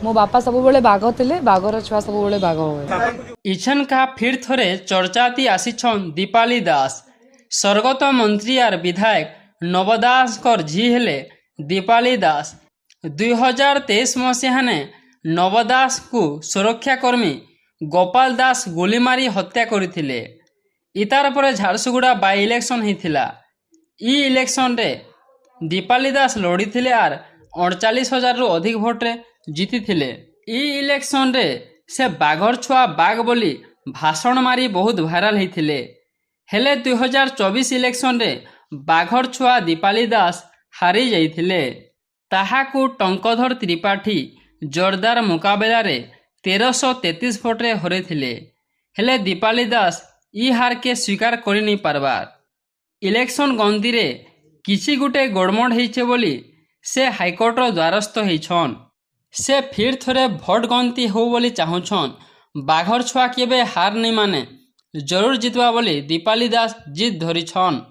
मो बापा सब बाघ थे बाघर छुआ सब बाघ हुए। इछन का फिर थोड़े चर्चाती आसीछन दीपाली दास। स्वर्गत मंत्री आर विधायक नवदास झी हेले दीपाली दास। 2023 मसीहा ने नवदास को सुरक्षाकर्मी गोपाल दास गोली मारी हत्या करथिले। इतार पर झारसुगुड़ा बाई इलेक्शन होता। इ इलेक्शन रे दीपाली दास लड़ी थिले आर 48,000 रु अधिक भोट्रे जीति थिले। इ इलेक्शन रे से बाघर छुआ बाघ बोली भाषण मारी बहुत भाइराल होते। हेले 2024 इलेक्शन रे बाघर छुआ दीपाली दास हारी जाइथिले। ताहाकू टंकधर त्रिपाठी जोरदार मुकाबला रे 1333 भोट्रे हरैथिले। हेले दीपाली दास इ हार के स्वीकार करि नहीं पारबार। इलेक्शन गंदी रे किछि गुटे गड़मड़ होइछे बोली से हाईकोर्टर द्वारस्थ होइछन। से फिर थोड़े भोट गंती हो बोली चाहूछन। बाघर छुआ केबे हार नहीं माने जरूर जितवा बोली दीपाली दास जिद धरिछन।